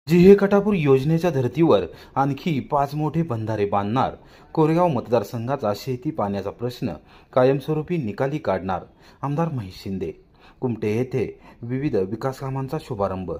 जिहे-कटापूर योजनेच्या धर्तीवर आणखी 5 मोठे बंधारे बांधणार. कोरेगाव मतदारसंघाचा शेती पाण्याचा प्रश्न कायमस्वरूपी निकाली काढणार. आमदार महेश शिंदे. कुमठे येथे विविध विकास कामांचा शुभारंभ.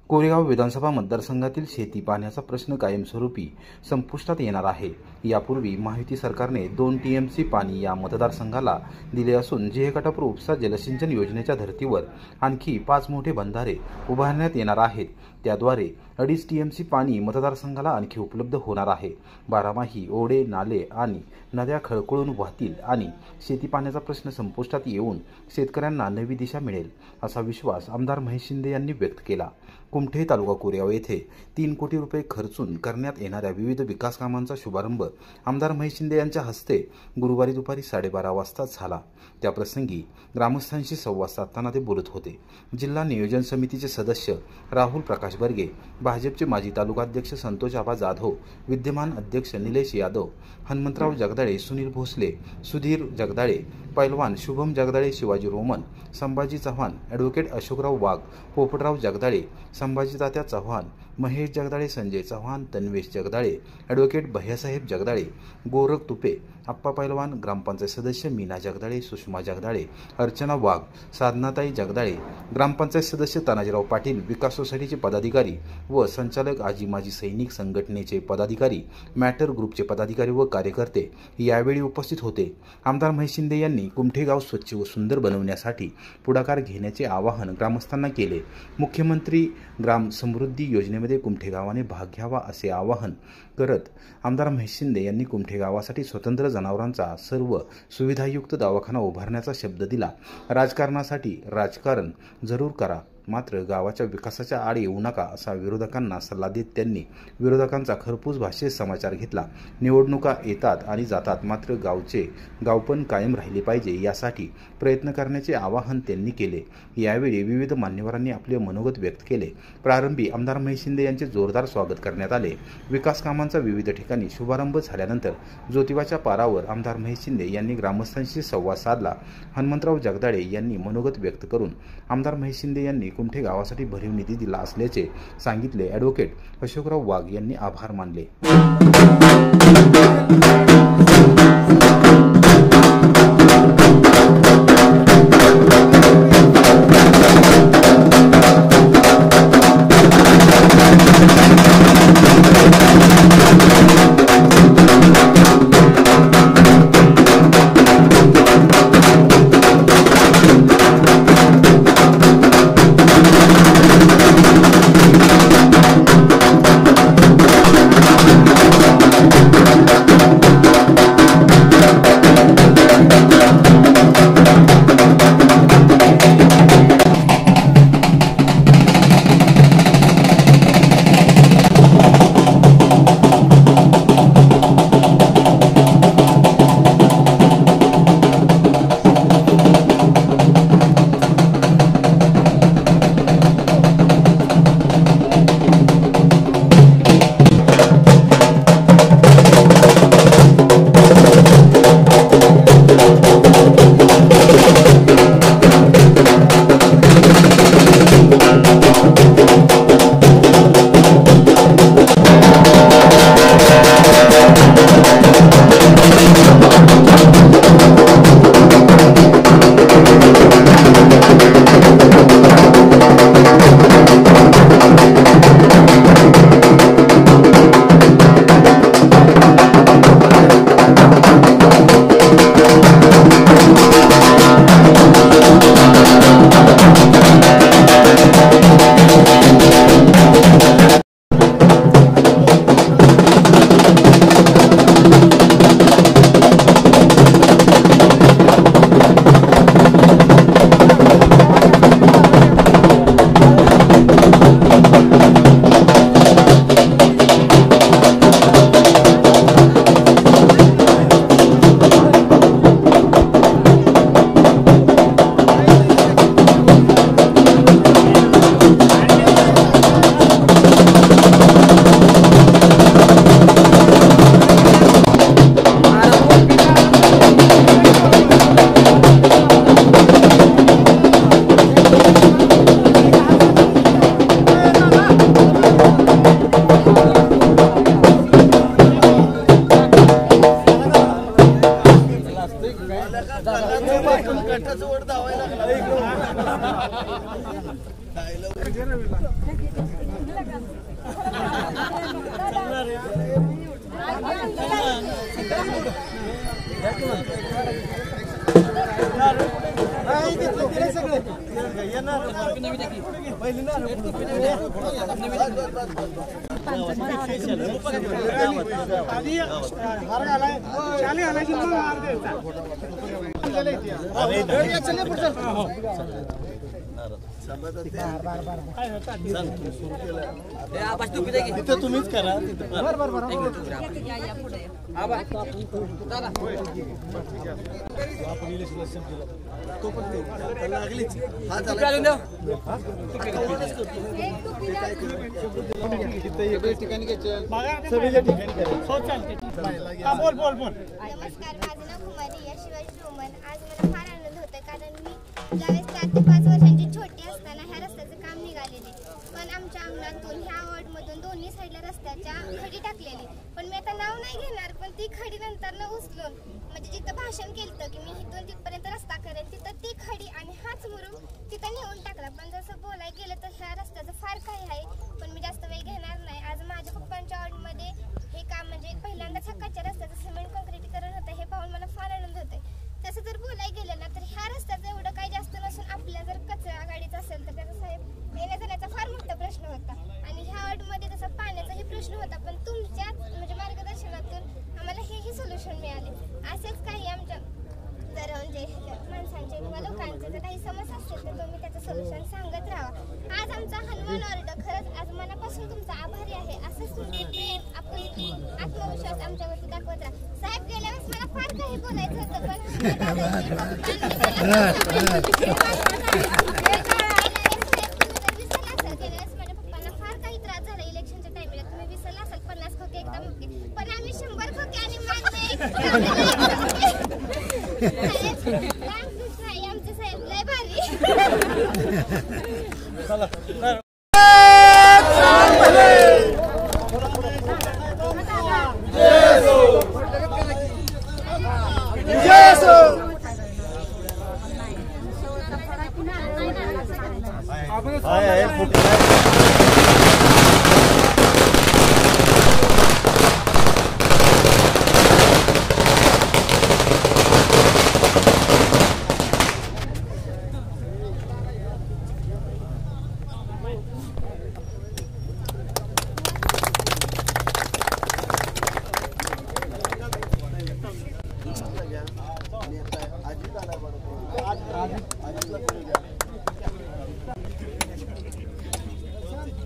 कोरेगाव विधानसभा मतदारसंघातील शेती पाण्याचा प्रश्न कायमस्वरूपी संपुष्टात येणार आहे. यापूर्वी महायुती सरकारने 2 टीएमसी पाणी या मतदारसंघाला दिले असून जिहे-कटापूर उपसा जलसिंचन योजनेच्या धर्तीवर आणखी 5 मोठे बंधारे उभारण्यात येणार आहेत. त्याद्वारे 2.5 टीएमसी पाणी मतदारसंघाला आणखी उपलब्ध होणार आहे. बारामाही ओढे, नाले आणि नद्या खळखळून वाहतील आणि शेती पाण्याचा प्रश्न संपुष्टात येऊन शेतकऱ्यांना नवी दिशा मिळेल, असा विश्वास आमदार महेश शिंदे यांनी व्यक्त केला. कुमठे तालुका कोरेगाव येथे 3 कोटी रुपये खर्चून करण्यात येणाऱ्या विविध विकास कामांचा शुभारंभ आमदार महेश शिंदे यांच्या हस्ते गुरुवारी दुपारी 12:30 वाजता झाला. त्याप्रसंगी ग्रामस्थांशी संवाद साधताना ते बोलत होते. जिल्हा नियोजन समितीचे सदस्य राहुल प्रकाश बर्गे, भाजपचे माजी तालुकाध्यक्ष संतोष आबा जाधव, विद्यमान अध्यक्ष निलेश यादव, हनुमंतराव जगदाळे, सुनील भोसले, सुधीर जगदाळे, पैलवान शुभम जगदाळे, शिवाजी रोमन, संभाजी चव्हाण, ॲडव्होकेट अशोकराव वाघ, पोपटराव जगदाळे, संभाजी तात्या चव्हाण, महेश जगदाळे, संजय चव्हाण, तन्वेश जगदाळे, ॲडव्होकेट भैयासाहेब जगदाळे, गोरख तुपे, आप्पा पैलवान, ग्रामपंचायत सदस्य मीना जगदाळे, सुषमा जगदाळे, अर्चना वाघ, साधनाताई जगदाळे, ग्रामपंचायत सदस्य तानाजीराव पाटील, विकास सोसायटीचे पदाधिकारी व संचालक, आजी माजी सैनिक संघटनेचे पदाधिकारी, मॅटर ग्रुपचे पदाधिकारी व कार्यकर्ते यावेळी उपस्थित होते. आमदार महेश शिंदे यांनी कुमठे गाव स्वच्छ व सुंदर बनवण्यासाठी पुढाकार घेण्याचे आवाहन ग्रामस्थांना केले. मुख्यमंत्री ग्राम समृद्धी योजनेमध्ये कुमठे गावाने भाग घ्यावा असे आवाहन करत आमदार महेश शिंदे यांनी कुमठे गावासाठी स्वतंत्र जनावरांचा सर्व सुविधायुक्त दवाखाना उभारण्याचा शब्द दिला. राजकारणासाठी राजकारण जरूर करा, मात्र गावाच्या विकासाच्या आड येऊ नका, असा विरोधकांना सल्ला देत त्यांनी विरोधकांचा खरपूस भाषेत समाचार घेतला. निवडणुका येतात आणि जातात, मात्र गावपण कायम राहिले पाहिजे यासाठी प्रयत्न करण्याचे आवाहन त्यांनी केले. यावेळी विविध मान्यवरांनी आपले मनोगत व्यक्त केले. प्रारंभी आमदार महेश शिंदे यांचे जोरदार स्वागत करण्यात आले. विकास कामांचा विविध ठिकाणी शुभारंभ झाल्यानंतर ज्योतिबाच्या पारावर आमदार महेश शिंदे यांनी ग्रामस्थांशी संवाद साधला. हनुमंतराव जगदाळे यांनी मनोगत व्यक्त करून आमदार महेश शिंदे यांनी कुमठे गावासाठी भरीव निधी दिला असल्याचे सांगितले. ॲडव्होकेट अशोकराव वाघ यांनी आभार मानले. तुम्हीच करा नमस्कार, माझं नाव कुमारी शिवाजी रोमन. आज मला फार आनंद होतोय कारण मी ज्यावेळेस 4 ते 5 वर्षांची छोटी असताना ह्या रस्त्याचं काम निघालेले, पण आमच्या अंगणातून ह्या वॉर्डमधून दोन्ही साईडला रस्त्याच्या खडी टाकलेली. पण मी आता नाव नाही घेणार, पण ती खडी नंतर उचलून म्हणजे जिथं भाषण केलं की मी इथून तिथपर्यंत रस्ता करेन, तिथं ती खडी आणि हाच मुरुम तिथं नेऊन टाकला. पण जसं बोलायला गेलं तर ह्या रस्त्याचं फार काही आहे, पण मी जास्त वेळ घेणार नाही. आज माझ्या पप्पांच्या वॉर्डमध्ये हे काम म्हणजे पहिल्यांदाच हक्काच्या रस्त्याचं सिमेंट काँक्रिटीकरण होतं, हे पाहून मला फार आनंद होतोय. तसं जर बोलायला गेलं ना तर ह्या रस्त्याचं एवढं काही जास्त नसून आपल्या जर कचरा गाडीचा असेल तर त्याचा साहेब येण्या जाण्याचा फार मोठा प्रश्न होता. आणि ह्या वॉर्डमध्ये तसं पाण्याचाही प्रश्न होता, पण तुमच्या म्हणजे मार्गदर्शनातून आम्हाला हेही सोल्युशन मिळाले. असेच काही आमच्या जर म्हणजे माणसांचे किंवा लोकांचे जर काही समस्या असतील तर तुम्ही त्याचं सोल्युशन सांगत राहा. आज आमचा हनुमान ऑर्डर खरंच आज मनापासून तुमचा आभारी आहे. असंच तुमचे प्रेम, आपुलकी, आत्मविश्वास आमच्यावरती दाखवत राहा. साहेब गेल्या वेळेस मला फार काही बोलायचं होतं, पण गेल्या वेळेस माझ्या पप्पांना फार काही त्रास झाला इलेक्शनच्या टाइमला. तुम्ही विसरला असाल 50 खोके एकदम ओके, पण आम्ही 100 खोके आणि आमचे साहेब लय भारी.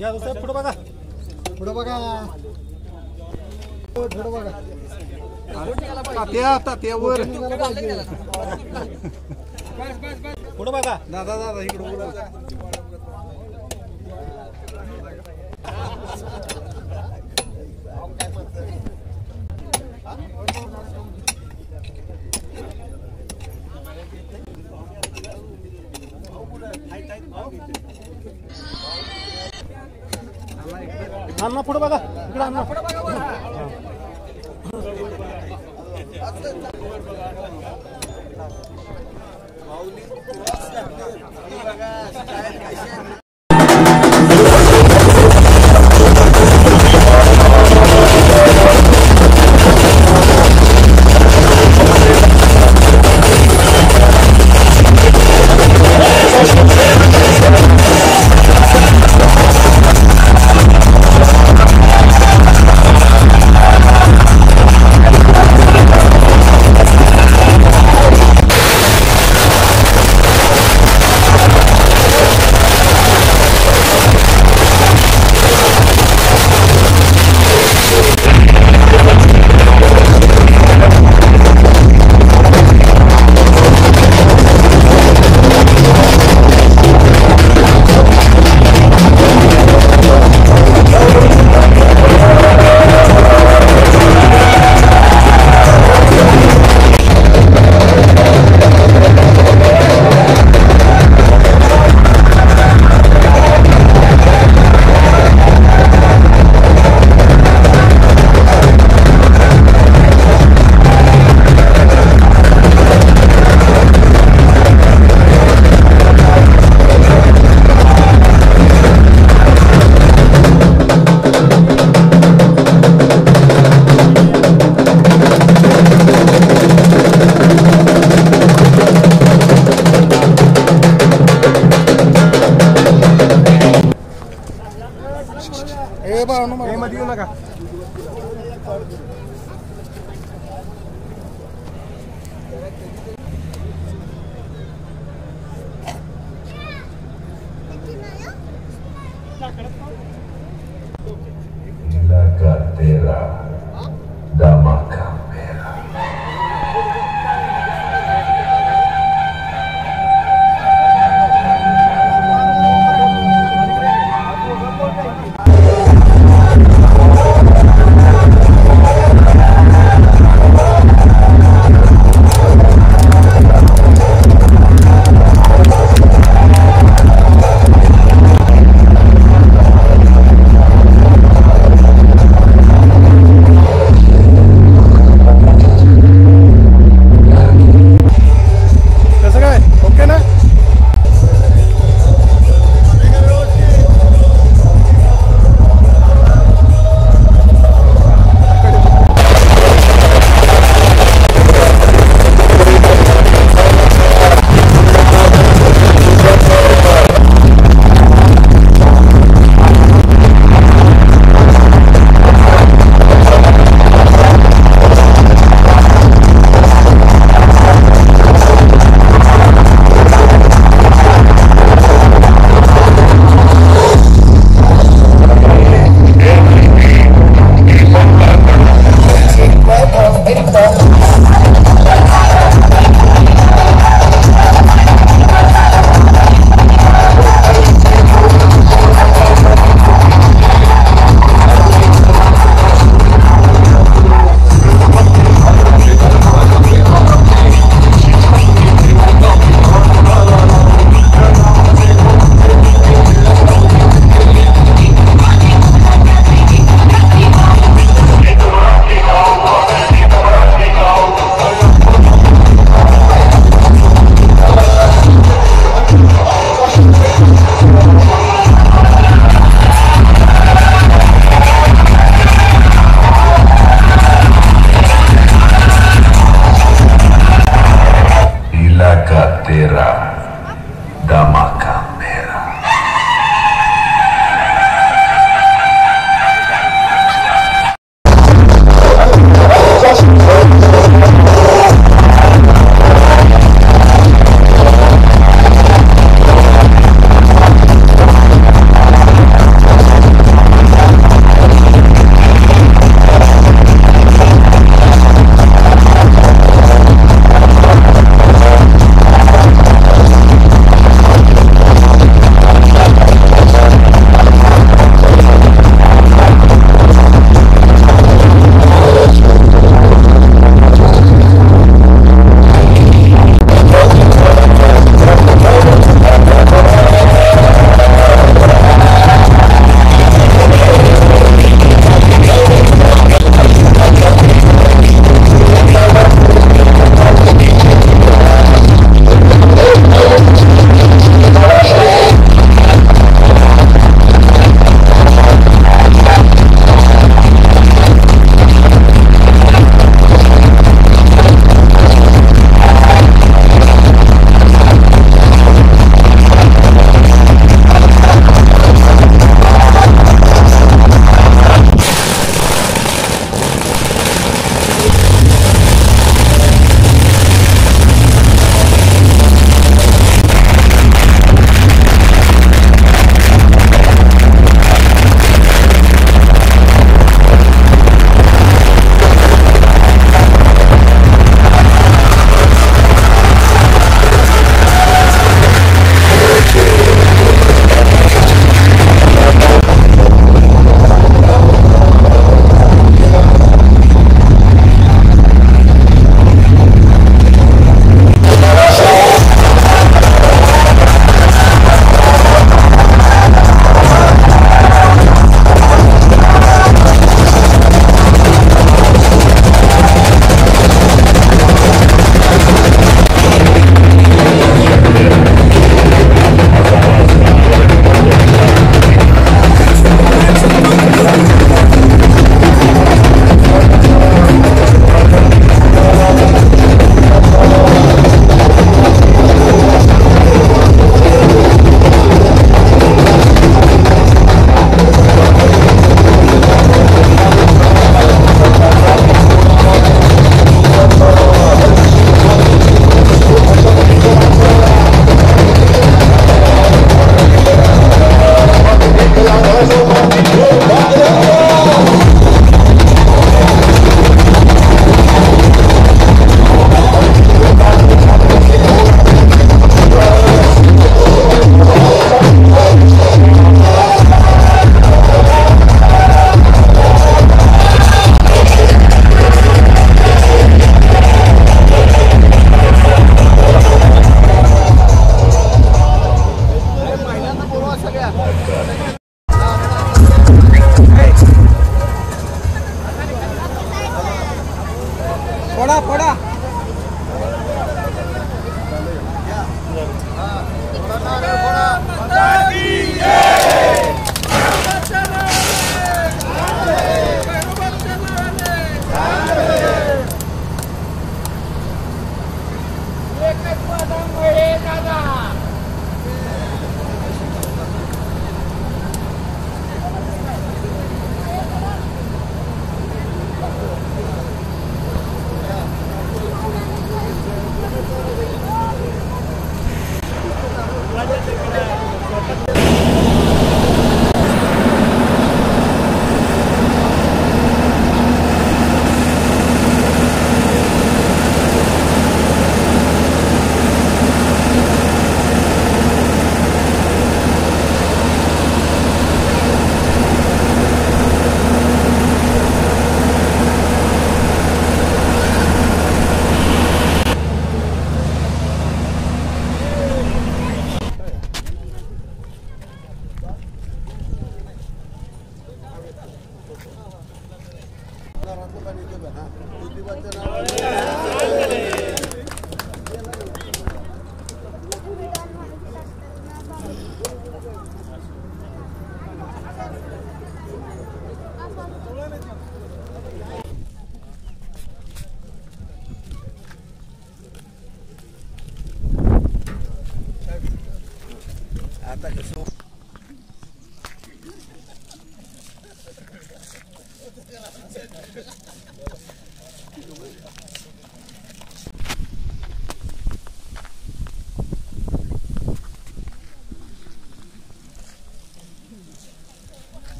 या साहेब पुढे बघा, पुढे बघा, पुढे बघा. तात्यावर पुढे बघा. दादा इकडे अण्णा पुढे बघा, इकडे अण्णा पुढे बघा. मध्ये येऊ नका. लगा तेरा धमाका मेरा.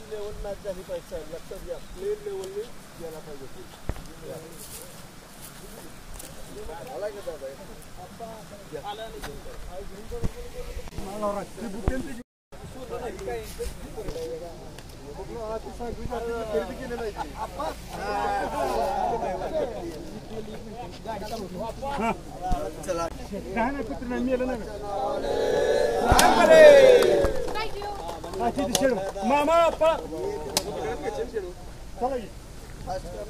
लेवल मॅच झाली पाहिजे लक्षात घ्या प्लेन लेवलने गेला पाहिजे आला का दादा चला काय नाही कुठं नाही मेलं नाही मामा चला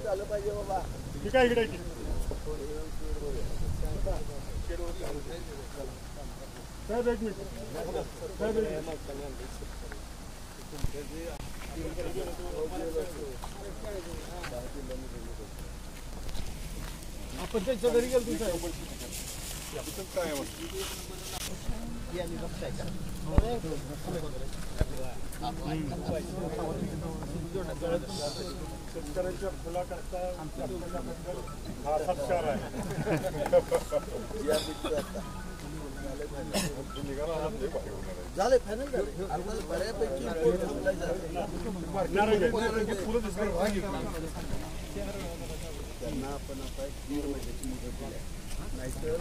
झालं पाहिजे बाबा ठीक आहे इकडे साहेब एक मिनिट साहेब आपण त्यांच्या घरी गेलो तुमच्या काय शेतकऱ्यांच्या फुलाकरता हा सत्कार आहे झाले फायनल बऱ्यापैकी त्यांना आपण आता 1 महिन्याची मुदत दिली नाहीतर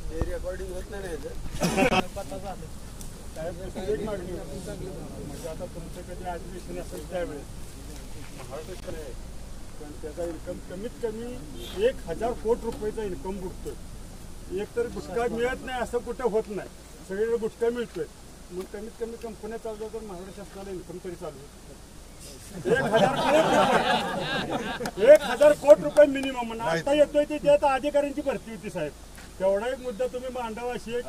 ते रेकॉर्डिंग होत नाही एक मागणी म्हणजे आता तुमचं कधी ॲडमिशन असेल त्यावेळेस महाराष्ट्र आहे पण त्याचा इन्कम कमीत कमी 1000 कोटी रुपयाचा इन्कम बुडतोय. एक तर गुटखा मिळत नाही असं कुठं होत नाही, सगळीकडे गुटखा मिळतोय. मग कमीत कमी कंपन्या चालू तर महाराष्ट्र शासनाला इन्कम तरी चालू 1000 कोटी रुपये मिनिमम. आता येतोय ते त्यात अधिकाऱ्यांची भरती होती साहेब. तेवढा एक मुद्दा तुम्ही मांडावा अशी एक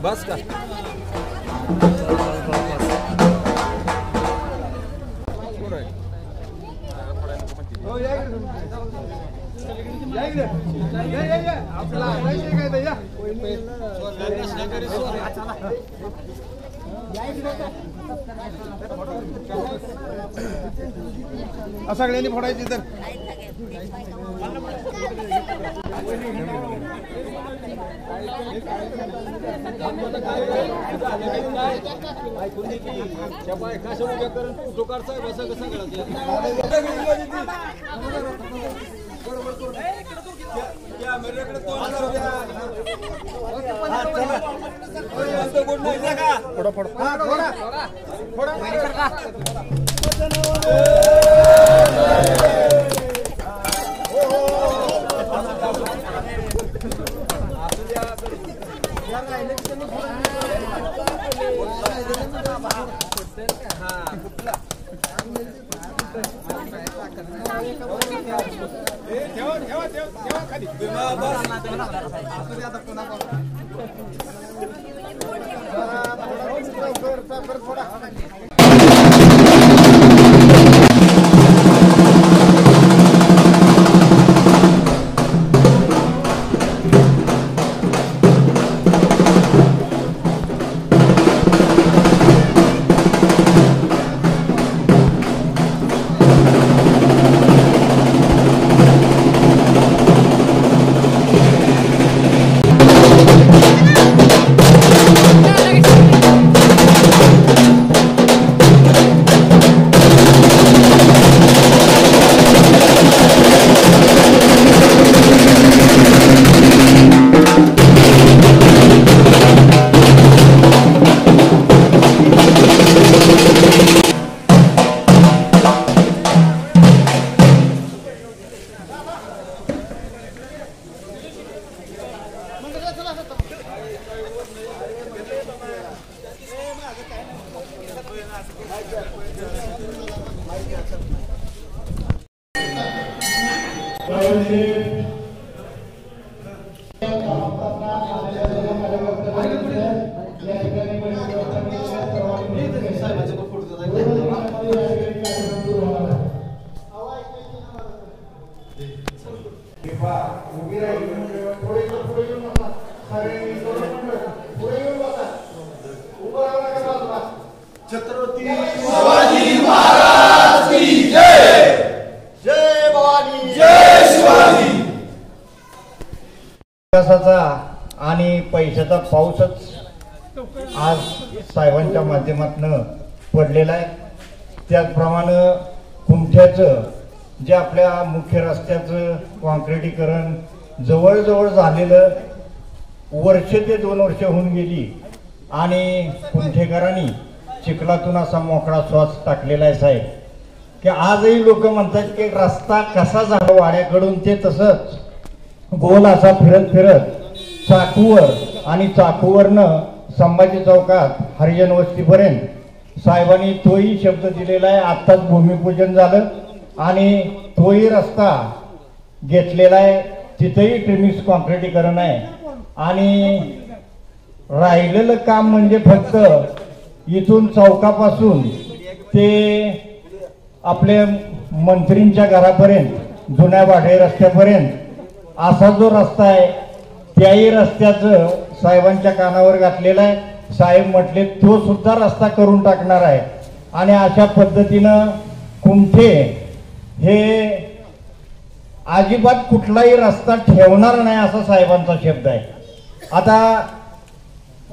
बस का सगळ्यांनी फोडायची तर आणि पैशाचा पाऊसच आज साहेबांच्या माध्यमातून पडलेला आहे. त्याचप्रमाणे कुमठ्याचं जे आपल्या मुख्य रस्त्याचं कॉन्क्रिटीकरण जवळजवळ झालेलं वर्ष ते 2 वर्ष होऊन गेली आणि कुमठेकरांनी चिखलातून असा मोकळा श्वास टाकलेला आहे साहेब, की आजही लोक म्हणतात की रस्ता कसा झाला वाड्याकडून ते तसंच गोल असा फिरत फिरत चाकूवर आणि चाकूवरनं संभाजी चौकात हरिजन वस्तीपर्यंत साहेबांनी तोही शब्द दिलेला आहे. आत्ताच भूमिपूजन झालं आणि तोही रस्ता घेतलेला आहे. तिथेही ट्रिमिक्स कॉन्क्रिटीकरण आहे आणि राहिलेलं काम म्हणजे फक्त इथून चौकापासून ते आपल्या मंत्रींच्या घरापर्यंत जुन्या वाढे रस्त्यापर्यंत असा जो रस्ता आहे त्याही रस्त्याचं साहेबांच्या कानावर घातलेला आहे. साहेब म्हटले तो सुद्धा रस्ता करून टाकणार आहे आणि अशा पद्धतीनं कुमठे हे अजिबात कुठलाही रस्ता ठेवणार नाही असा साहेबांचा शब्द आहे. आता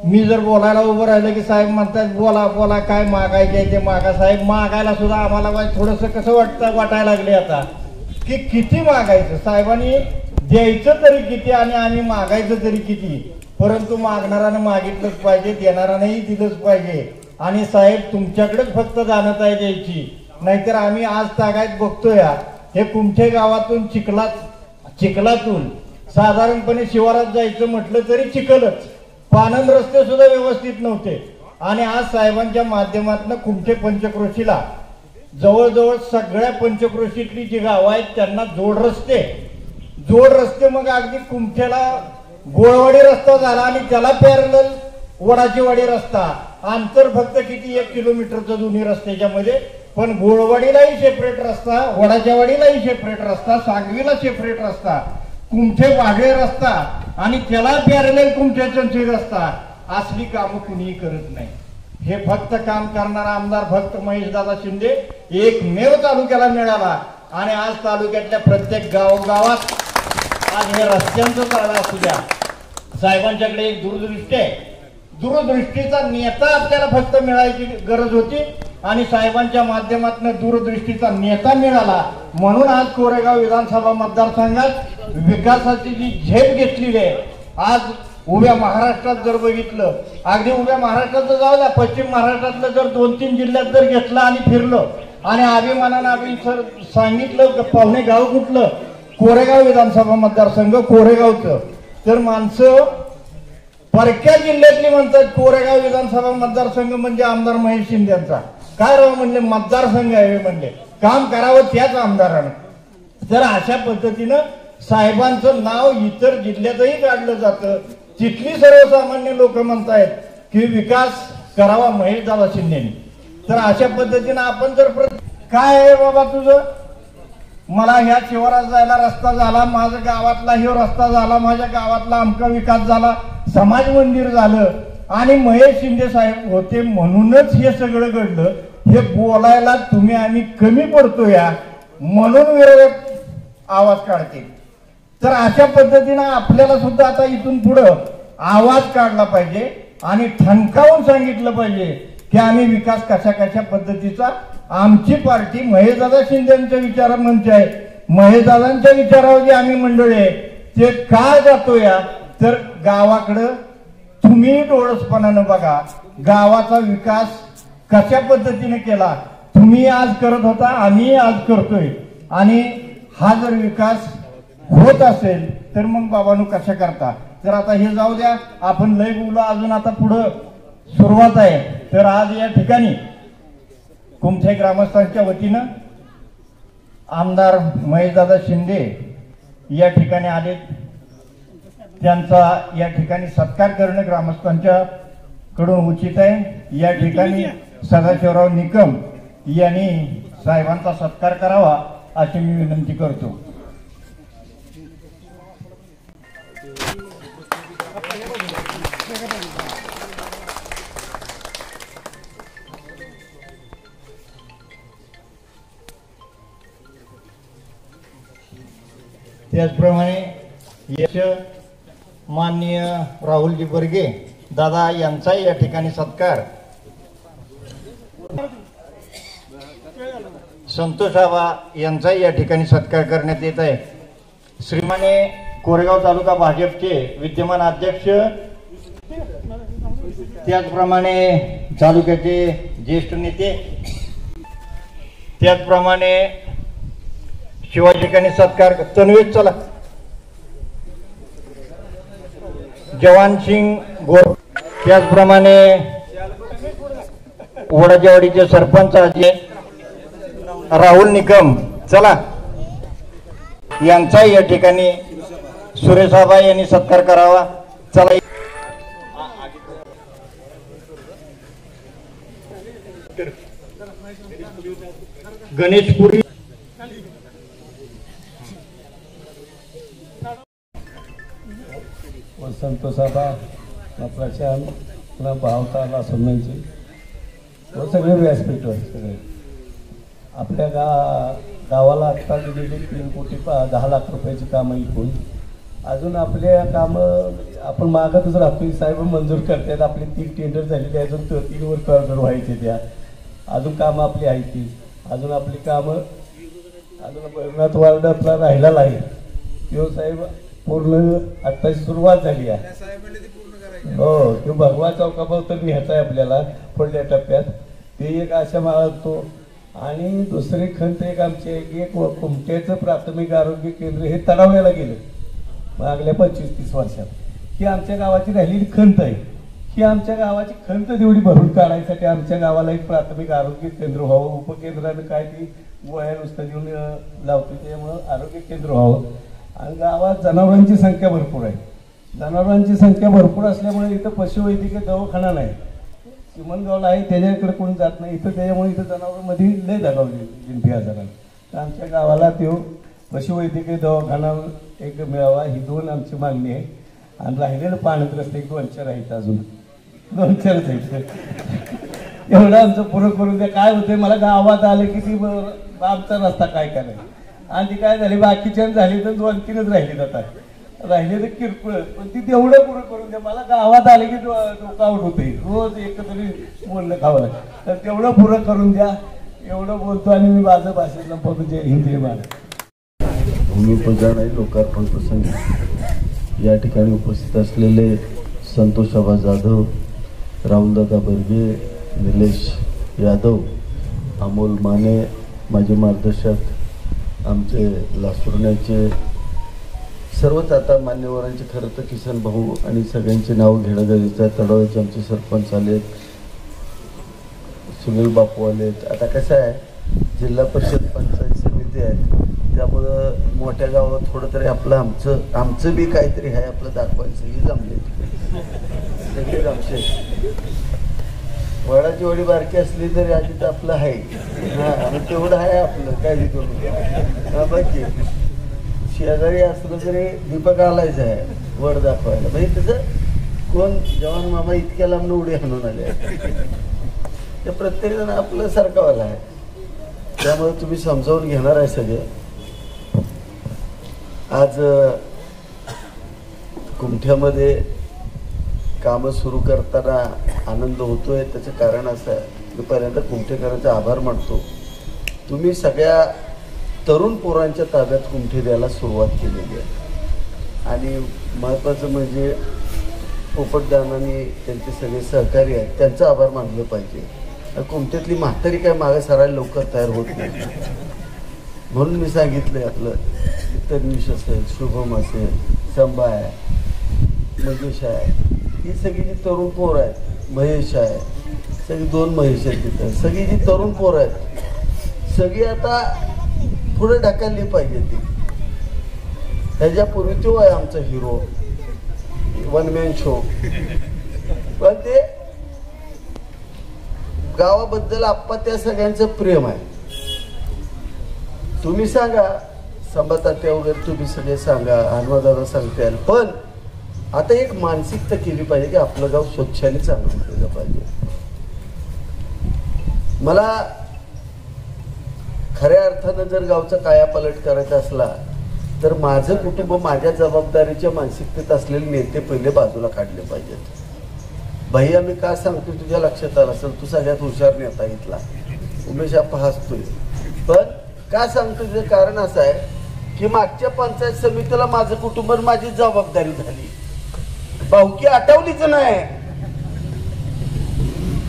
मी जर बोलायला उभं राहिलं की साहेब म्हणतात बोला बोला काय मागायचे ते मागा. साहेब मागायला सुद्धा आम्हाला थोडंसं कसं वाटायला लागले आता की किती मागायचं. साहेबांनी द्यायचं तरी किती आणि आम्ही मागायचं तरी किती, परंतु मागणारानं मागितलंच पाहिजे, देणारानंही दिलंच पाहिजे. आणि साहेब तुमच्याकडेच फक्त जाणत आहे द्यायची, नाहीतर आम्ही आज तागायत बघतोय हे कुमठे गावातून चिखलातून साधारणपणे शिवारात जायचं म्हटलं तरी चिखलच, पानंद रस्ते सुद्धा व्यवस्थित नव्हते. आणि आज साहेबांच्या माध्यमातून कुमठे पंचक्रोशीला जवळजवळ सगळ्या पंचक्रोशीतली जी गावं आहेत त्यांना जोड रस्ते जोड रस्ते मग अगदी कुमठ्याला गोळवाडी रस्ता झाला आणि त्याला पॅरलल वडाची वाडी रस्ता, अंतर फक्त किती 1 किलोमीटरचं दोन्ही रस्त्याच्या मध्ये, पण गोळवाडीलाही सेपरेट रस्ता, वडाच्या वाडीलाही सेपरेट रस्ता, सांगवीला सेपरेट रस्ता, कुमठे वाघळे रस्ता आणि त्याला पॅरलल कुमठे चंचई रस्ता, असली कामं कुणीही करत नाही. हे फक्त काम करणारा आमदार फक्त महेशदादा शिंदे एकमेव तालुक्याला मिळाला. आणि आज तालुक्यातल्या प्रत्येक गावात आज हे रस्त्यांचं चालू असू द्या. साहेबांच्याकडे एक दूरदृष्टी आहे. दूरदृष्टीचा नेता आपल्याला फक्त मिळायची गरज होती आणि साहेबांच्या माध्यमातून दूरदृष्टीचा नेता मिळाला. म्हणून आज कोरेगाव विधानसभा मतदारसंघात विकासाची जी झेप घेतलेली आहे. आज उभ्या महाराष्ट्रात जर बघितलं, अगदी उभ्या महाराष्ट्रात जाऊ द्या, पश्चिम महाराष्ट्रातलं जर 2-3 जिल्ह्यात जर घेतलं आणि फिरलं आणि अभिमानानं आपण सर सांगितलं पाहुणे गाव कुठलं, कोरेगाव विधानसभा मतदारसंघ कोरेगावचं, तर माणसं परक्या जिल्ह्यातली म्हणतात कोरेगाव विधानसभा मतदारसंघ म्हणजे आमदार महेश शिंदेचा. काय राव म्हणले, मतदारसंघ आहे म्हणले, काम करावं त्याच आमदारानं. तर अशा पद्धतीनं साहेबांचं नाव इतर जिल्ह्यातही काढलं जातं. तिथली सर्वसामान्य लोक म्हणतायत की विकास करावा महेशदादा शिंदेनी. तर अशा पद्धतीनं आपण जर काय आहे बाबा तुझं, मला ह्या शिवारात जायला रस्ता झाला, माझ्या गावातला ह्यो रस्ता झाला, माझ्या गावातला अमका विकास झाला, समाज मंदिर झालं आणि महेश शिंदे साहेब होते म्हणूनच हे सगळं घडलं, हे बोलायला तुम्ही आम्ही कमी पडतो या म्हणून विरोधक आवाज काढते. तर अशा पद्धतीनं आपल्याला सुद्धा आता इथून पुढं आवाज काढला पाहिजे आणि ठणकावून सांगितलं पाहिजे की आम्ही विकास कशा कशा पद्धतीचा, आमची पार्टी महेशदादा शिंदेच्या विचार मंच आहे, महेशदादांच्या विचारावर जे आम्ही मंडळी आहे ते का जातो या, तर गावाकडं तुम्ही डोळसपणानं बघा, गावाचा विकास कशा पद्धतीने केला तुम्ही आज करत होता, आम्ही आज करतोय. आणि हा जर विकास होत असेल तर मग बाबांनो कशा करता. तर आता हे जाऊ द्या, आपण लय बोलू, अजून आता पुढं सुरुवात आहे. तर आज या ठिकाणी कुमठे ग्रामस्थांच्या वतीनं आमदार महेशदादा शिंदे या ठिकाणी आले, त्यांचा या ठिकाणी सत्कार करणं ग्रामस्थांच्या कडून उचित आहे. या ठिकाणी सदाशिवराव निकम यांनी साहेबांचा सत्कार करावा अशी मी विनंती करतो. त्याचप्रमाणे यश माननीय राहुलजी बर्गे दादा यांचाही या ठिकाणी सत्कार, संतोष आबा यांचाही या ठिकाणी सत्कार करण्यात येत आहे. श्रीमाने कोरेगाव तालुका भाजपचे विद्यमान अध्यक्ष, त्याचप्रमाणे तालुक्याचे ज्येष्ठ नेते, त्याचप्रमाणे शिवाय ठिकाणी सत्कार तन्वीज चला जवान सिंग गोर, त्याचप्रमाणे वडाजेवाडीचे सरपंच अजय राहुल निकम चला यांचाही या ठिकाणी सुरेशाबा यांनी सत्कार करावा. चला गणेशपुरी संतोषाबा प्रशांत भावताला सोन्यांचे व सगळे व्यासपीठवर सगळे आपल्या गावाला आत्ता दिलेली 3 कोटी 10 लाख रुपयाची कामं इकून अजून आपल्या कामं आपण मागतच राहतोय. साहेब मंजूर करतात, आपली 3 टेंडर झालेली अजून 3 वर ऑर्डर व्हायचे, त्या अजून कामं आपली आहेत ती अजून आपली कामं अजून भरनाथ वार्ड आपला राहिलेला आहे तो साहेब पूर्ण आत्ताची सुरुवात झाली आहे. हो, तो भगवा चौकापासून न्यायचा आहे आपल्याला पुढल्या टप्प्यात, ते एक आशा मागतो. आणि दुसरी खंत एक आमची एक कुमठेचं प्राथमिक आरोग्य केंद्र हे तडावण्याला गेलं मागल्या 25-30 वर्षात. ही आमच्या गावाची राहिलेली खंत आहे. ही आमच्या गावाची खंत तेवढी भरून काढायसाठी आमच्या गावाला एक प्राथमिक आरोग्य केंद्र व्हावं. उपकेंद्रानं काय ती गोळ्या नुसतं देऊन लावतो, त्यामुळं आरोग्य केंद्र व्हावं आणि गावात जनावरांची संख्या भरपूर आहे. जनावरांची संख्या भरपूर असल्यामुळे इथं पशुवैद्यकीय दवाखाना नाही. चिमणगावला आहे त्याच्याकडे कोणी जात नाही. इथं त्याच्यामुळे इथं जनावरांमध्ये लय दगावली जिंठी आजाराला. तर आमच्या गावाला तो पशुवैद्यकीय दवाखाना एक मिळावा ही 2 आमची मागणी आहे. आणि राहिलेलं पाण्यात रस्ते 2-4 आहेत, अजून 2-4 आहेत. एवढं आमचं पुरं करून द्या. काय होतंय मला गावात आलं की ती आमचा रस्ता काय करायचा. आणि ती काय झाली बाकीच्या झाली तर 2-3च राहिली आता राहिले तर किरकोळ. पण ती तेवढं पुरं करून द्या. मला गावात आले की डोकावट होते. रोज एकतरी बोलणं खावं लागतं. तर तेवढं पुरं करून द्या. एवढं बोलतो आणि मी माझं भाषेत लपवतो. जय हिंद जय महाराज. भूमिपूजन आणि लोकार्पण प्रसंगी या ठिकाणी उपस्थित असलेले संतोष आबा जाधव, राहुलदादा बर्गे, निलेश यादव, अमोल माने, माझे मार्गदर्शक, आमचे लासुर्ण्याचे सर्वच आता मान्यवरांचे खरं तर किसन भाऊ आणि सगळ्यांचे नाव घेणं गरजेचं आहे. तडोळ्याचे आमचे सरपंच आलेत, सुनील बापू आलेत. आता कसं आहे जिल्हा परिषद पंचायत समिती आहे त्यामुळं मोठ्या गावात थोडं तरी आपलं आमचं बी काहीतरी आहे आपलं दाखवायचं. सगळी जमले सगळे आमचे. वडाची वडी बारकी असली तरी आधी तर आपलं आहे. आणि तेवढं आहे आपलं काय करून बाकी शेजारी असलं तरी दीपक आलायचं आहे वड दाखवायला. म्हणजे त्याचं कोण जवान मामा इतक्या लांब उडी हाणून आले. ते प्रत्येक जण आपलं सारखावाला आहे. त्यामुळे तुम्ही समजावून घेणार आहे सगळे. आज कुमठ्यामध्ये कामं सुरू करताना आनंद होतोय. त्याचं कारण असं आहे मी पहिल्यांदा कुमठेकरांचा आभार मानतो. तुम्ही सगळ्या तरुण पोरांच्या ताब्यात कुमठे द्यायला सुरुवात केलेली आहे. आणि महत्त्वाचं म्हणजे पोपटदानाने त्यांचे सगळे सहकारी आहेत त्यांचा आभार मानलं पाहिजे. कुमठ्यातली म्हातारी काय मागे सरायला लवकर तयार होत नाही. म्हणून मी सांगितलंय आपलं तन्वीश असेल, शुभम असेल, संभा आहे, महेश आहे, ही सगळी जी तरुण पोर आहेत, महेश आहे, सगळी 2 महेश आहेत तिथं. सगळी जी तरुण पोर आहेत सगळी आता पुढे ढकलली पाहिजे. ती ह्याच्यापूर्वी तो आहे आमचा हिरो 1 मॅन शो. पण ते गावाबद्दल आप्पा त्या सगळ्यांचं प्रेम आहे. तुम्ही सांगा संबतात्या वगैरे तुम्ही सगळे सांगा, हनुमादादा सांगताल. पण आता एक मानसिकता केली पाहिजे की आपलं गाव स्वच्छ आणि चांगलं केलं पाहिजे. मला खऱ्या अर्थानं जर गावचा कायापालट करायचा असला तर माझं कुटुंब माझ्या जबाबदारीच्या मानसिकतेत असलेले नेते पहिले बाजूला काढले पाहिजेत. भैया मी का सांगतो तुझ्या लक्षात आलं असेल, तू सगळ्यात हुशार नेता इथला, उमेश आप्पा हसतोय. पण का सांगतो त्याचं कारण असं आहे की मागच्या पंचायत समितीला माझं कुटुंब माझी जबाबदारी झाली. भाऊकी आठवलीच नाही.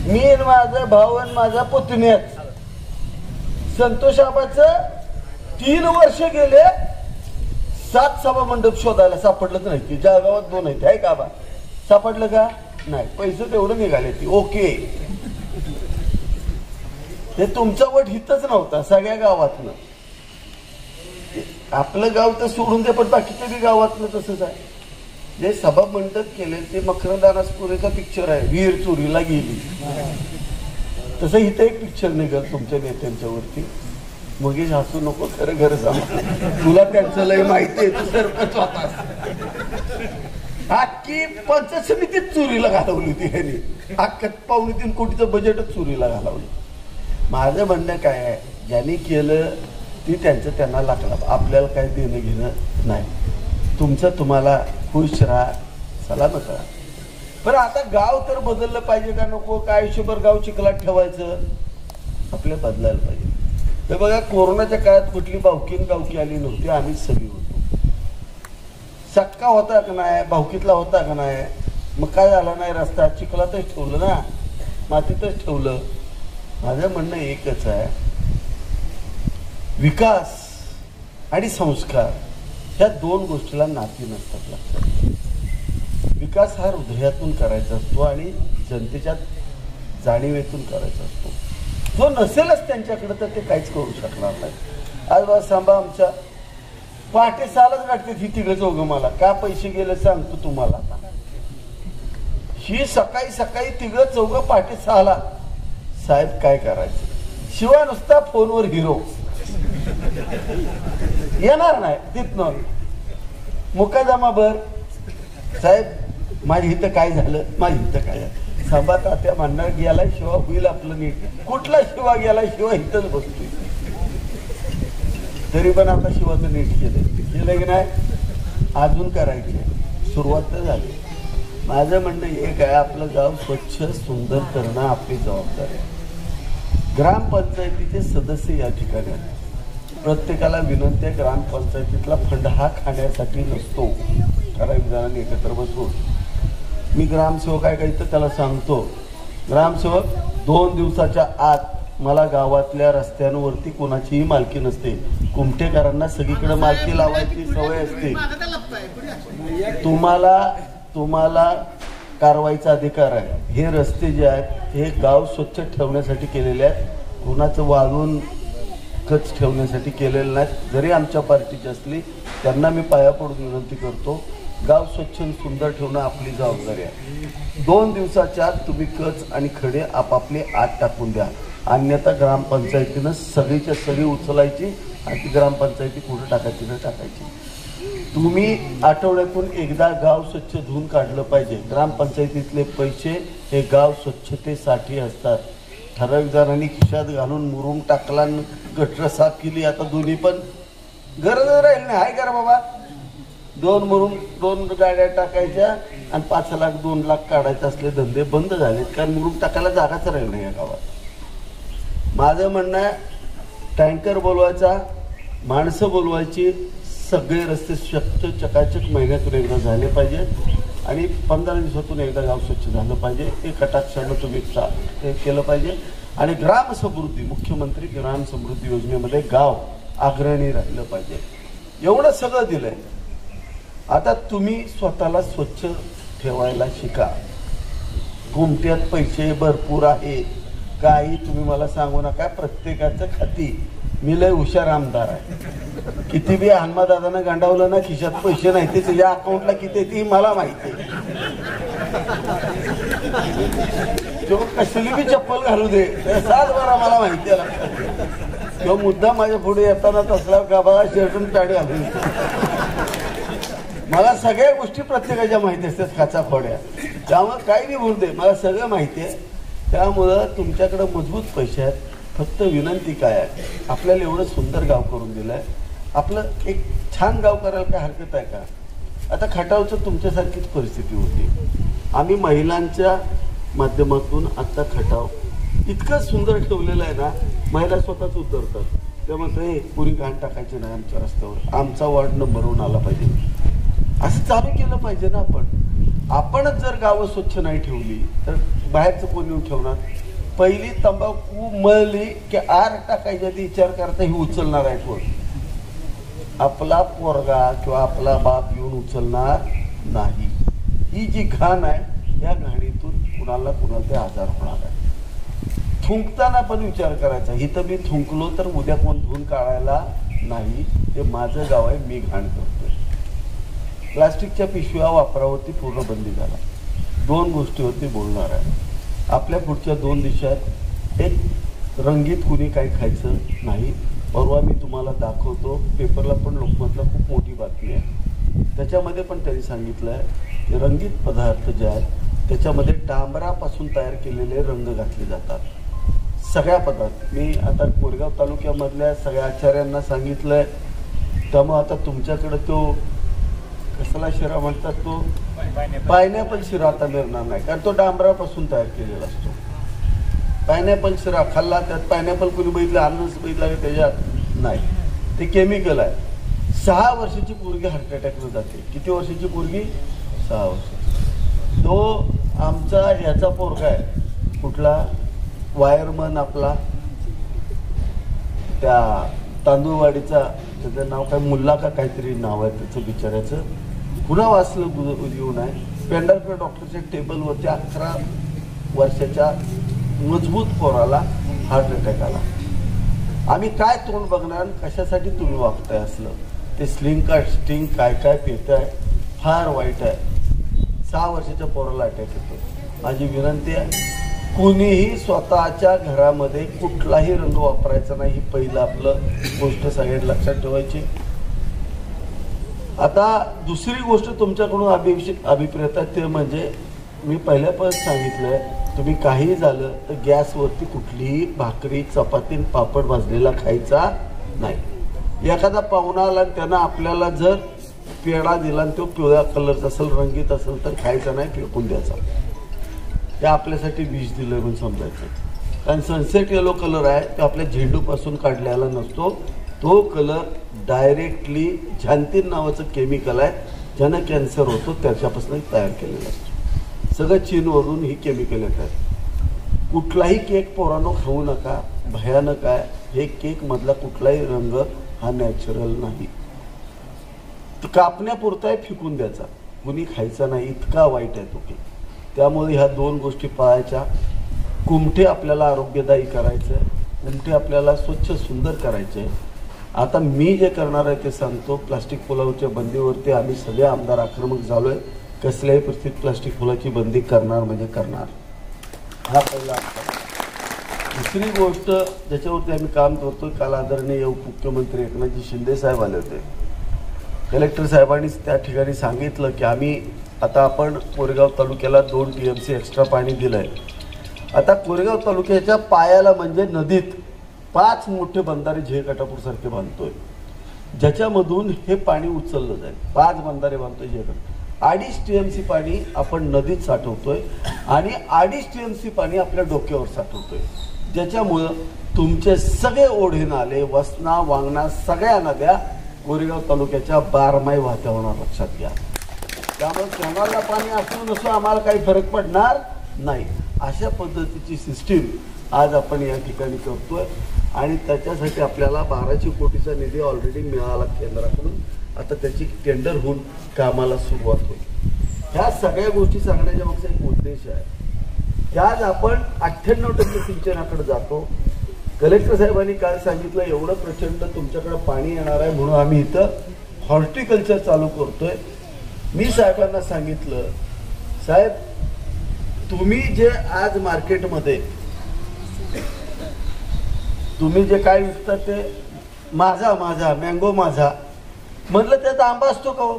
मी माझा भाऊ आणि माझा पुतण्यात संतोष आबाचं 3 वर्ष गेले 7 सभा मंडप शोधायला सापडलंच नाही. की ज्या गावात 2 आहेत आहे का बा सापडलं का नाही. पैसे तेवढं निघाले ती ओके. हे तुमचा वट हितच नव्हता सगळ्या गावातनं. आपलं गाव तर सोडून दे पण बाकीच्या बी गावातनं तसंच आहे. जे सभा मंडप केले ते मकरंदानासपुरेचा पिक्चर आहे, वीर चोरीला गेली. तसं इथं एक पिक्चर निघाल तुमच्या नेत्यांच्या वरती. मगेश हसू नको, खरं खरं सांग तुला त्यांचं लय माहिती आहे, तू सरपंच होतास. अख्खी पंचायत समितीत चोरीला घालवली होती ह्यानी. अख्खा 2.25 कोटीचं बजेटच चोरीला घालवलं. माझं म्हणणं काय आहे, ज्यांनी केलं ती त्यांचं त्यांना लागला, आपल्याला काही देणं घेणं नाही. तुमचं तुम्हाला खुश राहा, सलामत राहा. पण आता गाव तर बदललं पाहिजे का नको, काय आयुष्यभर गाव चिखलात ठेवायचं, आपल्याला बदलायला पाहिजे. तर बघा कोरोनाच्या काळात कुठली भावकीन गावकी आली नव्हती, आम्हीच सगळी होतो. सक्का होता का नाही, भावकीतला होता का नाही, मग काय झाला नाही, रस्ता चिखलातच ठेवलं ना, मातीतच ठेवलं. माझं म्हणणं एकच आहे, विकास आणि संस्कार ह्या 2 गोष्टीला नाती नसतात. लक्षात. विकास हा हृदयातून करायचा असतो आणि जनतेच्या जाणीवेतून करायचा असतो. जो नसेलच त्यांच्याकडे तर ते काहीच करू शकणार नाही. आज बा सांबा आमच्या पहाटे 6लाच गाठते ही तिघ चौघ. मला का पैसे गेले सांगतो तुम्हाला. ही सकाळी सकाळी तिघ चौघ पहाटे 6ला. साहेब काय करायचं. शिवाय नुसता फोनवर हिरो येणार नाही तिथनं. मुकादमा बर साहेब माझ्या इथं काय झालं, माझ्या इथं काय झालं. सभा तात्या म्हणणार गेला शिवा होईल आपलं नीट. कुठला शिवा गेला शिवा इथंच बसतोय. तरी पण आता शिवाचं नीट केलं की नाही. अजून करायचे सुरुवात तर झाली. माझं म्हणणं एक आहे, आपलं गाव स्वच्छ सुंदर करणं आपली जबाबदारी आहे. ग्रामपंचायतीचे सदस्य या ठिकाणी आहेत. प्रत्येकाला विनंती आहे, ग्रामपंचायतीतला फंड हा खाण्यासाठी नसतो. ठराविक जणांनी एकत्र बसून मी ग्रामसेवक आहे काही तर त्याला सांगतो, ग्रामसेवक 2 दिवसाच्या आत मला गावातल्या रस्त्यांवरती कोणाचीही मालकी नसते. कुमठेकरांना सगळीकडे मालकी लावायची सवय असते. तुम्हाला कारवाईचा अधिकार आहे. हे रस्ते जे आहेत हे गाव स्वच्छ ठेवण्यासाठी केलेले आहेत. कुणाचं वाळून कच ठेवण्यासाठी केलेलं नाहीत. जरी आमच्या पार्टीची असली त्यांना मी पाया पडून विनंती करतो, गाव स्वच्छ आणि सुंदर ठेवणं आपली जबाबदारी आहे. 2 दिवसाच्या आत तुम्ही कच आणि खडे आपापले आत टाकून द्या. अन्यथा ग्रामपंचायतीनं सगळीच्या सगळी उचलायची आणि ती ग्रामपंचायती कुठं टाकायची न टाकायची. तुम्ही आठवड्यातून एकदा गाव स्वच्छ धुवून काढलं पाहिजे. ग्रामपंचायतीतले पैसे हे गाव स्वच्छतेसाठी असतात. ठराविक जणांनी खिशात घालून मुरुम टाकला, गटर साफ केली. आता दोन्ही पण गरज राहील नाही. हाय करा बाबा, 2 गाड्या टाकायच्या आणि 5 लाख 2 लाख काढायचे असले धंदे बंद झालेत. कारण मुरुम टाकायला जागाच राहील नाही या गावात. माझं म्हणणं आहे, टँकर बोलवायचा, माणसं बोलवायची, सगळे रस्ते स्वच्छ चकाचक महिन्यातून एकदा झाले पाहिजेत आणि 15 दिवसातून एकदा गाव स्वच्छ झालं पाहिजे. हे कटाक्षानं तुम्ही ते केलं पाहिजे. आणि ग्राम समृद्धी, मुख्यमंत्री ग्राम समृद्धी योजनेमध्ये गाव अग्रणी राहिलं पाहिजे. एवढं सगळं दिलंय. आता तुम्ही स्वतःला स्वच्छ ठेवायला शिका. गुमट्यात पैसे भरपूर आहे, काही तुम्ही मला सांगू नका. प्रत्येकाचं खाती. मी लय हुशार आमदार आहे. किती बी हनुमादादानं गांडावलं ना, खिशात पैसे नाही ते तुझ्या अकाउंटला किती येते मला माहिती आहे. तो कसली बी चप्पल घालू दे, सात बारा मला माहिती आहे. तो मुद्दा माझ्या पुढे येताना तसला गाबाला शर्टून पॅड घालून. मला सगळ्या गोष्टी प्रत्येकाच्या माहिती असतात, खाचा खोड्या. त्यामुळे काही बी बोलते, मला सगळं माहिती आहे. त्यामुळं तुमच्याकडे मजबूत पैसे आहेत. फक्त विनंती काय आहे, आपल्याला एवढं सुंदर गाव करून दिलं आहे, आपलं एक छान गाव करायला काय हरकत आहे का. आता खटावचं तुमच्यासारखीच परिस्थिती होती. आम्ही महिलांच्या माध्यमातून आता खटाव इतकं सुंदर ठेवलेलं आहे ना, महिला स्वतःच उतरतात. त्यामुळे पुरी घाण टाकायची नाही आमच्या रस्त्यावर, आमचा वॉर्ड नंबर 1 आला पाहिजे. असं चालू केलं पाहिजे ना. आपणच जर गावं स्वच्छ नाही ठेवली तर बाहेरचं कोण येऊन ठेवणार. पहिली तंबाखू मळली की आर टाकायच्या आधी विचार करता ही उचलणार आहे कोण. आपला पोरगा किंवा आपला बाप येऊन उचलणार नाही. ही जी घाण आहे या घाणीतून कुणाला ते आजार होणार आहे. थुंकताना पण विचार करायचा, इथं मी थुंकलो तर उद्या कोण धुवून काढायला नाही. ते माझं गाव आहे, मी घाण करतोय. प्लास्टिकच्या पिशव्या वापरावरती पूर्ण बंदी झाला. 2 गोष्टीवरती बोलणार आहे. आपल्या पुढच्या 2 दिवसात एक रंगीत कुणी काही खायचं नाही. परवा मी तुम्हाला दाखवतो, पेपरला पण लोकमतला खूप मोठी बातमी आहे. त्याच्यामध्ये पण त्यांनी सांगितलं आहे की रंगीत पदार्थ जे आहेत त्याच्यामध्ये डांबरापासून तयार केलेले रंग घातले जातात. सगळ्या पदार्थ मी आता कोरेगाव तालुक्यामधल्या सगळ्या आचार्यांना सांगितलं आहे. त्यामुळे आता तुमच्याकडे तो कसला शिरा म्हणतात, तो पायनॅपल शिरा आता मिळणार नाही, कारण तो डांबरापासून तयार केलेला असतो. पायनॅपल शिरा खाल्ला, त्यात पायनॅपल कोणी बघितलं, अन्नस बघितला की त्याच्यात नाही, ते केमिकल आहे. 6 वर्षाची पोरगी हार्ट अटॅकनं जाते. किती वर्षाची पोरगी? 6 वर्षाची. तो आमचा ह्याचा पोरगा आहे, कुठला वायरमन आपला, त्या तांदूळवाडीचा, त्याचं नाव काय मुल्ला का काहीतरी नाव आहे त्याचं बिचाऱ्याचं. पुन्हा वाचलं येऊन आहे. पेंढरकर डॉक्टरच्या टेबलवरती 11 वर्षाच्या मजबूत पोराला हार्ट अटॅक आला. आम्ही काय तोंड बघणार, कशासाठी तुम्ही वागताय असलं ते स्लिंग काय काय पेत आहे, फार वाईट आहे. 6 वर्षाच्या पोराला अटॅक येतो. माझी विनंती आहे, कोणीही स्वतःच्या घरामध्ये कुठलाही रंग वापरायचा नाही. ही पहिलं आपलं गोष्ट सगळ्यांनी लक्षात ठेवायची. आता दुसरी गोष्ट तुमच्याकडून अभिप्रेत आहे ते म्हणजे मी पहिल्यापासून सांगितलंय, तुम्ही काहीही झालं तर गॅसवरती कुठलीही भाकरी चपाती पापड भाजलेला खायचा नाही. एखादा पाहुणा आला त्यानं आपल्याला जर पेढा दिला आणि तो पिवळ्या कलरचा असेल, रंगीत असेल तर खायचा नाही, फेकून द्यायचा. ते आपल्यासाठी विष दिलं म्हणून समजायचं. कारण सनसेट येलो कलर आहे तो आपल्या झेंडूपासून काढलेला नसतो. तो कलर डायरेक्टली झॅन्थिन नावाचं केमिकल आहे, ज्यानं कॅन्सर होतो त्याच्यापासून तयार केलेलं असतो. सगळं चीनवरून ही केमिकल येतात. कुठलाही केक पोरांनो खाऊ नका, भयानक आहे. हे केक मधला कुठलाही रंग हा नॅचरल नाही. कापण्यापुरता आहे, फेकून द्यायचा, कुणी खायचा नाही. इतका वाईट आहे तो केक. त्यामुळे ह्या 2 गोष्टी पाळायच्या. कुमठे आपल्याला आरोग्यदायी करायचं आहे, कुमठे आपल्याला स्वच्छ सुंदर करायचे आहे. आता मी जे करणार आहे ते सांगतो. प्लास्टिक पुलावच्या बंदीवरती आम्ही सगळे आमदार आक्रमक झालो आहे. कसल्याही परिस्थितीत प्लास्टिक फुलाची बंदी करणार म्हणजे करणार, हा पहिला. दुसरी गोष्ट ज्याच्यावरती आम्ही काम करतो, काल आदरणीय उपमुख्यमंत्री एकनाथजी शिंदे साहेब आले होते. कलेक्टर साहेबांनी त्या ठिकाणी सांगितलं की आम्ही आता आपण कोरेगाव तालुक्याला 2 TMC एक्स्ट्रा पाणी दिलं आहे. आता कोरेगाव तालुक्याच्या पायाला म्हणजे नदीत 5 मोठे बंधारे झेकाटापूरसारखे बांधतोय, ज्याच्यामधून हे पाणी उचललं जाईल. 5 बंधारे बांधतोय झेकाट. 2.5 TMC पाणी आपण नदीत साठवतोय आणि 2.5 TMC पाणी आपल्या डोक्यावर साठवतोय, ज्याच्यामुळं तुमचे सगळे ओढे नाले, वसना वांगणा सगळ्या नद्या कोरेगाव तालुक्याच्या 12 वाहत्या होणार, लक्षात घ्या. त्यामुळे केनालला पाणी असू नसू आम्हाला काही फरक पडणार नाही. अशा पद्धतीची सिस्टीम आज आपण या ठिकाणी करतोय आणि त्याच्यासाठी आपल्याला 1200 कोटीचा निधी ऑलरेडी मिळाला केंद्राकडून. आता त्याची टेंडर होऊन कामाला सुरुवात होईल. ह्या सगळ्या गोष्टी सांगण्याच्या मागचा एक उद्देश आहे की आज आपण 98% सिंचनाकडे जातो. कलेक्टर साहेबांनी काल सांगितलं एवढं प्रचंड तुमच्याकडे पाणी येणार आहे म्हणून आम्ही इथं हॉर्टिकल्चर चालू करतोय. मी साहेबांना सांगितलं, साहेब तुम्ही जे आज मार्केटमध्ये तुम्ही जे काय विकता ते माझा मँगो माझा म्हटलं, त्यात आंबा असतो का हो?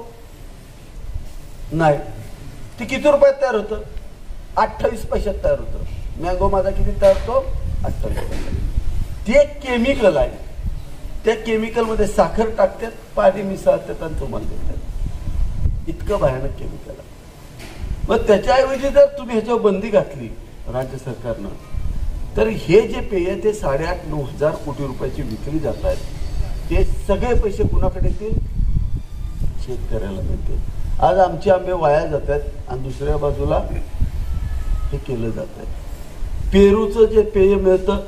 नाही. ते किती रुपयात तयार होतं? 28 पैशात तयार होतं. मँगो माझा किती तयार होतो? 28 पैशात. ते एक केमिकल आहे. त्या केमिकलमध्ये साखर टाकतात, पाणी मिसळतात आणि तुम्हाला देतात. इतकं भयानक केमिकल आहे. मग त्याच्याऐवजी जर तुम्ही ह्याच्यावर बंदी घातली राज्य सरकारनं, तर हे जे पेय ते 8,500-9 हजार कोटी रुपयाची विक्री जात आहेत, ते सगळे पैसे कुणाकडे येतील? शेतकऱ्याला मिळतील. आज आमचे आंबे वाया जातात आणि दुसऱ्या बाजूला हे केलं जात आहे. पेरूचं जे पेय मिळतं,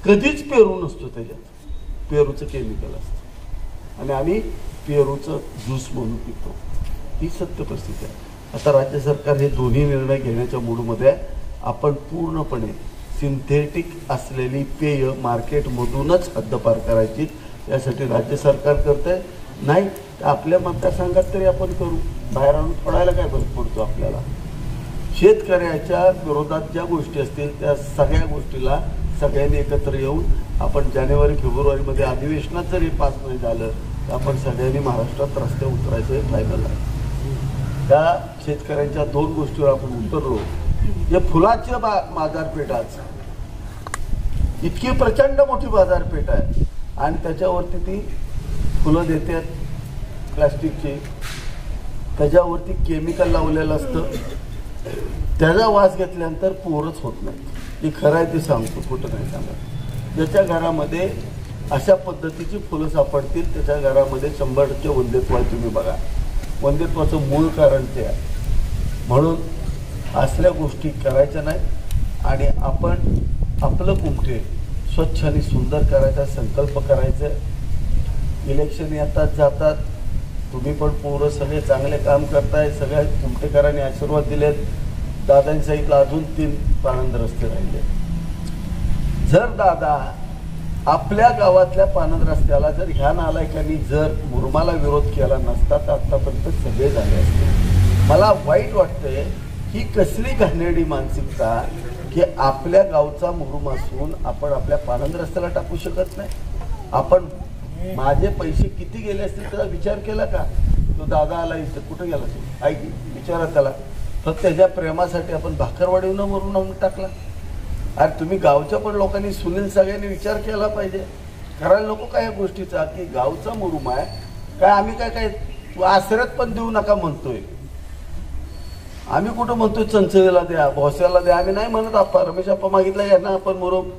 कधीच पेरू नसतो त्याच्यात, पेरूचं केमिकल असतं आणि आम्ही पेरूचं ज्यूस म्हणून पितो. ही सत्य परिस्थिती आहे. आता राज्य सरकार हे दोन्ही निर्णय घेण्याच्या मूडमध्ये आहे. आपण पूर्णपणे सिंथेटिक असलेली पेय मार्केटमधूनच हद्दपार करायची, यासाठी राज्य सरकार करतंय. नाही तर आपल्या मतदारसंघात तरी आपण करू, बाहेर आणून फोडायला काय फरक पडतो आपल्याला. शेतकऱ्याच्या विरोधात ज्या गोष्टी असतील त्या सगळ्या गोष्टीला सगळ्यांनी एकत्र येऊन आपण जानेवारी-फेब्रुवारीमध्ये अधिवेशनात जरी पास नाही झालं तर आपण सगळ्यांनी महाराष्ट्रात रस्ते उतरायचं हे फायनल आहे. त्या शेतकऱ्यांच्या 2 गोष्टीवर आपण उतरलो. जे फुलाची बाजारपेठ आज इतकी प्रचंड मोठी बाजारपेठ आहे आणि त्याच्यावरती ती फुलं देतात प्लास्टिकची, त्याच्यावरती केमिकल लावलेलं असतं. त्याचा वास घेतल्यानंतर पोरच होत नाही. ती खरं आहे ते सांगतो, कुठं नाही सांगत. ज्याच्या घरामध्ये अशा पद्धतीची फुलं सापडतील त्याच्या घरामध्ये 100% वंध्यत्व आहे. तुम्ही बघा, वंध्यत्वाचं मूळ कारण ते आहे. म्हणून असल्या गोष्टी करायच्या नाही आणि आपण आपलं कुमठे स्वच्छ आणि सुंदर करायचा संकल्प करायचा. इलेक्शन येतात जातात, तुम्ही पण पोरं सगळे चांगले काम करताय. सगळ्या कुमठेकरांनी आशीर्वाद दिलेत. दादांच्या इथला अजून 3 पाणंद रस्ते राहिले. जर दादा आपल्या गावातल्या पानंद रस्त्याला जर ह्या नालायकांनी जर मुरुमाला विरोध केला नसता तर आतापर्यंत सगळे झाले असते. मला वाईट वाटतंय ही कसली घाणेरडी मानसिकता की आपल्या गावचा मुरुम असून आपण आपल्या पानंद रस्त्याला टाकू शकत नाही. आपण माझे पैसे किती गेले असतील त्याचा विचार केला का? तो दादा आला इथं, कुठं गेला तो? ऐक विचारा त्याला. फक्त त्याच्या प्रेमासाठी आपण भाकरवाडीनं मरून आणून टाकला. अरे तुम्ही गावच्या पण लोकांनी सुनील सगळ्यांनी विचार केला पाहिजे. करायला नको काय या गोष्टीचा की गावचा मुरुम आहे काय आम्ही काय आश्रयात पण देऊ नका म्हणतोय. आम्ही कुठं म्हणतोय चंचळीला द्या, भोस्याला द्या, आम्ही नाही म्हणत. आप्पा रमेश आप्पा मागितला या ना आपण मुरुम.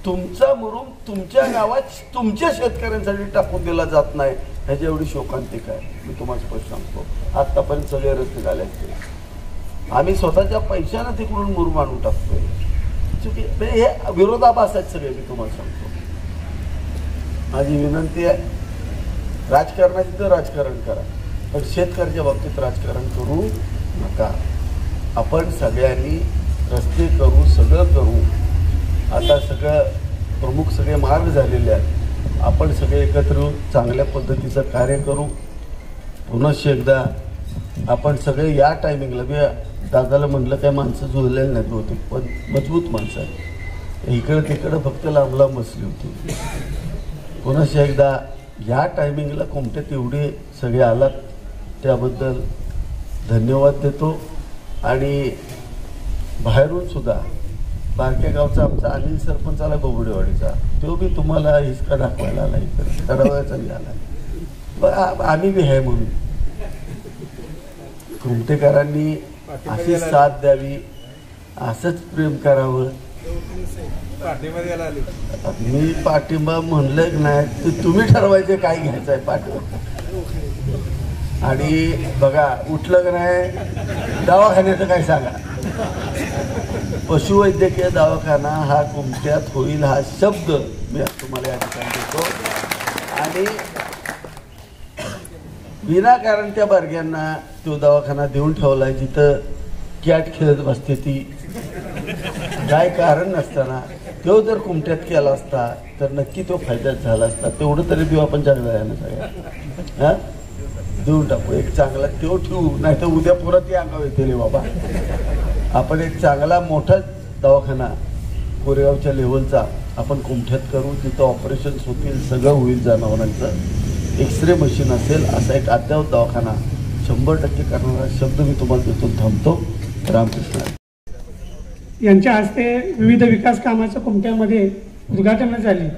तुमचा मुरुम तुमच्या गावात तुमच्या शेतकऱ्यांसाठी टाकून दिला जात नाही ह्याची एवढी शोकांतिक आहे. मी तुम्हाला स्पष्ट सांगतो आतापर्यंत सगळे रस्ते झाले असते. आम्ही स्वतःच्या पैशानं तिकडून मुरुम आणून टाकतोय. हे विरोधाभास आहेत सगळे. मी तुम्हाला सांगतो माझी विनंती आहे राजकारणाची तर राजकारण करा पण शेतकऱ्याच्या बाबतीत राजकारण करू नका. आपण सगळ्यांनी रस्ते करू, सगळं करू. आता सगळं प्रमुख सगळे मार्ग झालेले आहेत. आपण सगळे एकत्र चांगल्या पद्धतीचं कार्य करू. पुनश्च एकदा आपण सगळे या टायमिंगला मी दादाला म्हटलं काय माणसं जुळलेली नाहीत होती पण मजबूत माणसं आहे. इकडं तिकडं फक्त लांब लांब बसली होती. पुनश्च एकदा या टायमिंगला कोमट्यात एवढे सगळे आलात त्याबद्दल धन्यवाद देतो. आणि बाहेरून सुद्धा बारक्या गावचा आमचा अनिल सरपंच आला बोबडेवाडीचा, तो बी तुम्हाला हिसका दाखवायला आला, इकडे ठरवायचा बी आला. आम्ही बी आहे म्हणून कुमटेकरांनी अशी साथ द्यावी, असंच प्रेम करावं. मी पाठिंबा म्हणलं की नाही ते तुम्ही ठरवायचे काय घ्यायचं आहे पाठिंबा. आणि बघा उठलं की नाही दवाखान्याचं काय सांगा. पशुवैद्यकीय दवाखाना हा कुमट्यात होईल हा शब्द मी तुम्हाला या ठिकाणी देतो. आणि विनाकारण त्या बारग्यांना तो दवाखाना देऊन ठेवलाय जिथं कॅट खेळत बसते ती काय कारण नसताना. तो जर कुमट्यात केला असता तर नक्की तो फायद्यात झाला असता. तेवढं तरी देऊ आपण जगदायानं सगळ्या हा देऊन टाकू. एक चांगला तो ठेवू नाही तर उद्या पुरा ती अंगावर येते रे बाबा. आपण एक चांगला मोठा दवाखाना कोरेगावच्या लेवलचा आपण कुमठ्यात करू. तिथं ऑपरेशन्स होतील, सगळं होईल. जनावरांचं एक्सरे मशीन असेल असा एक अद्यावत दवाखाना 100% करणारा शब्द मी तुम्हाला देतो. थांबतो. रामकृष्ण. यांच्या हस्ते विविध विकास कामाचं कुमट्यामध्ये उद्घाटन झाले.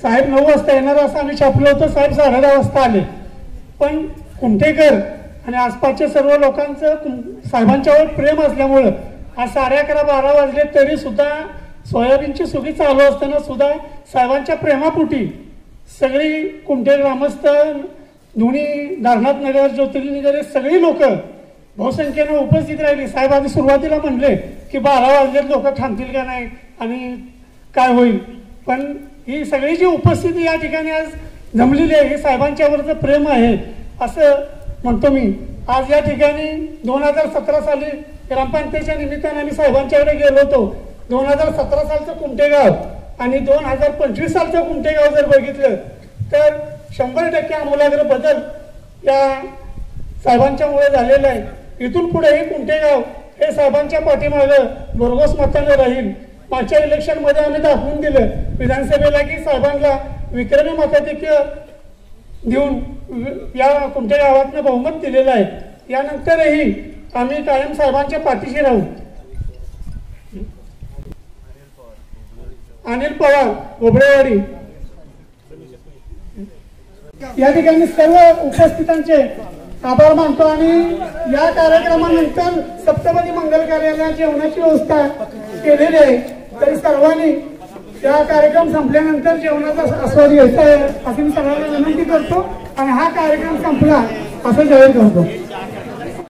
साहेब 9 वाजता येणार असं आम्ही छापलं होतं. साहेब 10:30 वाजता आले. पण कुमठेकर आणि आसपासच्या सर्व लोकांचं साहेबांच्यावर प्रेम असल्यामुळं आज 11:30-12 वाजले तरी सुद्धा सोयाबीनची सुगी चालू असताना सुद्धा साहेबांच्या प्रेमापोटी सगळी कुमठे ग्रामस्थ, दोन्ही दारनाथ नगर, ज्योतिर्लिंग नगर सगळी लोक बहुसंख्येनं उपस्थित राहिली. साहेब आधी सुरुवातीला म्हणले की 12 वाजले लोक थांबतील का नाही आणि काय होईल. पण ही सगळी जी उपस्थिती या ठिकाणी आज जमलेली आहे हे साहेबांच्यावरचं प्रेम आहे असं म्हणतो मी. आज या ठिकाणी 2017 साली ग्रामपंचायतीच्या निमित्ताने आम्ही साहेबांच्याकडे गेलो होतो. 2017 सालचं कुमटेगाव आणि 2025 सालचं कुमटेगाव जर बघितलं तर 100% आमूलाग्र बदल या साहेबांच्यामुळे झालेला आहे. इथून पुढेही कुमटेगाव हे साहेबांच्या पाठीमागं भरघोस मताने राहील. मागच्या इलेक्शनमध्ये आम्ही दाखवून दिलं विधानसभेला की साहेबांना विक्रमी मताधिक्य देऊन या कुमटे गावातनं बहुमत दिलेलं आहे. यानंतरही आम्ही कायम साहेबांच्या पाठीशी राहू. अनिल पवार बोबडेवाडी. या ठिकाणी सर्व उपस्थितांचे आभार मानतो. आणि या कार्यक्रमानंतर सप्तपदी मंगल कार्यालयात जेवणाची व्यवस्था केलेली आहे. तरी सर्वांनी या कार्यक्रम संपल्यानंतर जेवणाचा आस्वाद घ्यायचा आहे अशी मी सगळ्यांना विनंती करतो. आणि हा कार्यक्रम संपला असं जाहीर करतो.